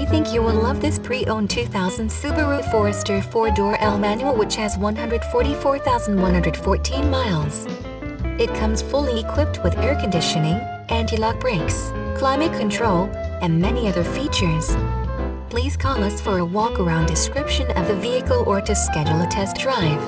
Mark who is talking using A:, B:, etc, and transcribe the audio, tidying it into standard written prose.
A: We think you will love this pre-owned 2000 Subaru Forester 4-door L manual, which has 144,114 miles. It comes fully equipped with air conditioning, anti-lock brakes, climate control, and many other features. Please call us for a walk-around description of the vehicle or to schedule a test drive.